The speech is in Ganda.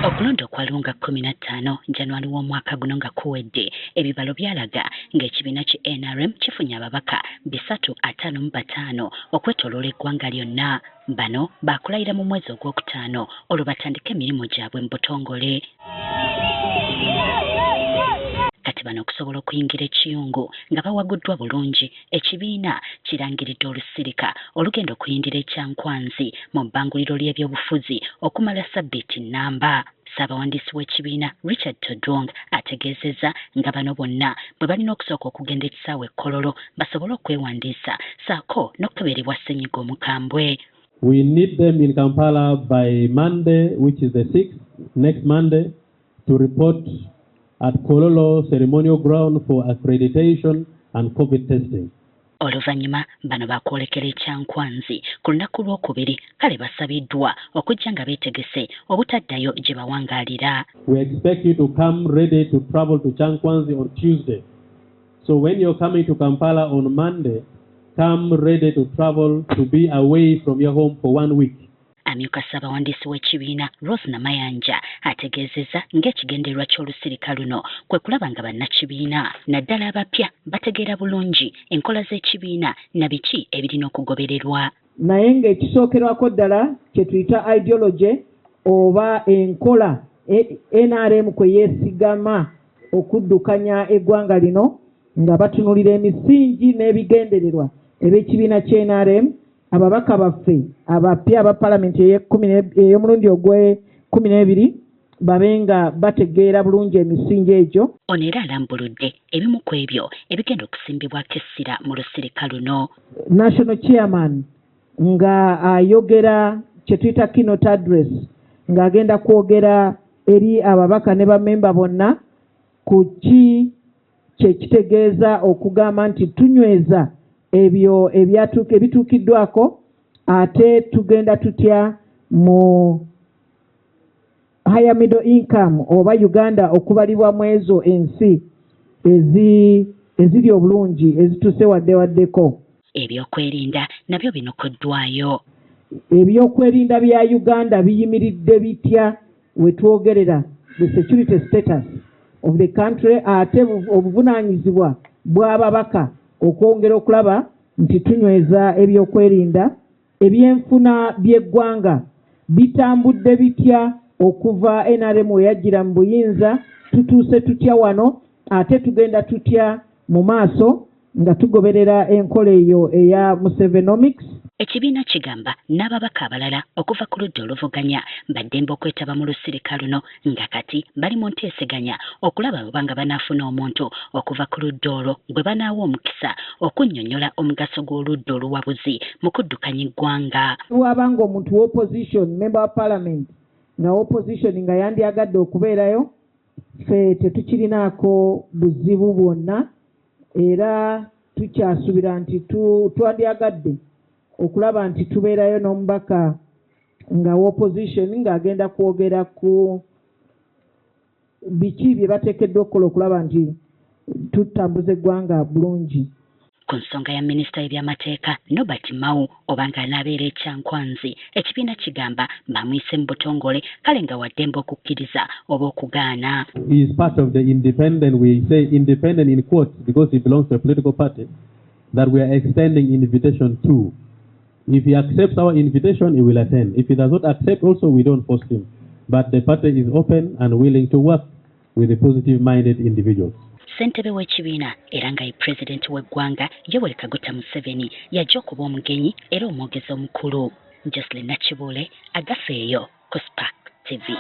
Okulonda kwalunga 15 Januari w'omwaka guno nga kuwedde ebibalo byalaga ng'ekibiina ki NRM kifunye ababaka 355 okwetooloola eggwanga lyonna. Bano baakulayira mu mwezi ogwokutaano olwo batandika emirimu gyabwe mu butongole. Kati bano okusobola okuyingira ekiyungu nga bawaguddwa bulungi, ekibiina kirangiridde olusirika olugenda okuyindira ekyankwanzi mu bbanguliro ly'ebyobufuzi okumala sabbiiti nnamba. Ssaabawandiisi w'ekibiina Richard Todwong ategeezezza nga bano bonna bwe balina okusooka okugenda ekisaawe Kololo basobole okwewandiisa ssaako n'okukeberebwa ssenyiga omukambwe. We need them in Kampala by Monday, which is the 6th, next Monday, to report at Kololo ceremonial ground for accreditation and COVID testing. Oluvannyuma bano baakwolekera ekyankwanzi ku lunaku lw'okubiri kale basabiddwa okujja nga beetegese obutaddayo gye bawangaalira. We expect you to come ready to travel to Chankwanzi on Tuesday. So when you're coming to Kampala on Monday, come ready to travel to be away from your home for 1 week. Amyuka Ssaabawandiisi w'ekibiina Rose Namayanja ategeezezza ng'ekigendererwa ky'olusirika luno kwe kulaba nga bannakibiina naddala abapya bategeera bulungi enkola z'ekibiina na biki ebirina okugobererwa. Naye ng'ekisookerwako ddala kye tuyita ideology oba enkola NRM kwe yeesigama okuddukanya eggwanga lino nga batunulira emisingi n'ebigendererwa eb'ekibiina ky'NRM. Ababaka baffe abapya aba palamenti ey'omulundi ogw'e12 babenga bategeera bulungi emisingi egyo. Ono era alambuludde ebimu ku ebyo ebigenda okusimbibwako essira mu lusirika luno. National Chairman nga ayogera kye tuyita keynote address ng'agenda kwogera eri ababaka ne bammemba bonna ku ki kye kitegeeza okugamba nti tunyweza ebyo ebituukiddwako ate tugenda tutya mu higher middle income oba Uganda okubalibwa mu ezo ensi eziri obulungi ezituuse waddewaddeko. Ebyokwerinda nabyo binokoddwayo. Ebyokwerinda bya Uganda biyimiridde bitya we twogerera the security status of the country ate obuvunaanyizibwa bw'ababaka okwongera okulaba nti tunyweza ebyokwerinda. Ebyenfuna by'eggwanga bitambudde bitya okuva NRM we yajjira mu buyinza, tutuuse tutya wano ate tugenda tutya mu maaso nga tugoberera enkola eyo eya Musevenomics. Ekibiina kigamba n'ababaka abalala okuva ku ludda oluvuganya baddembe okwetaba mu lusirika luno nga kati bali mu nteeseganya okulaba oba nga banaafuna omuntu okuva ku ludda olwo gwe banaawa omukisa okunnyonnyola omugaso gw'oludda oluwabuzi mu kuddukanya eggwanga. Wabanga omuntu w'opposition member wa parliament nga opposition nga yandyagadde okubeerayo, ffe tetukirinaako buzibu bwonna era tukyasuubira nti twandyagadde okulaba nti tubeerayo n'omubaka nga opposition ng'agenda kwogera ku biki bye bateekeddwa okukola okulaba nti tutambuza eggwanga bulungi. Ku nsonga ya minisita w'ebyamateeka Nobert Mao oba ng'anaabeera ekyankwanzi, ekibiina kigamba bamuyise mu butongole kale nga waddembe okukkiriza oba okugaana. He is part of the independent, we say independent in quotes because he belongs to a political party that we are extending invitation to. If he accepts our invitation, he will attend. If he does not accept also, we don't force him. But the party is open and willing to work with the positive-minded individuals. Ssentebe w'ekibiina era nga ye pulezidenti w'eggwanga Yoweri Kaguta Museveni yajja okuba omugenyi era omwogezi omukulu. Jocelyn Nakibule agafeeyo ku Spark TV.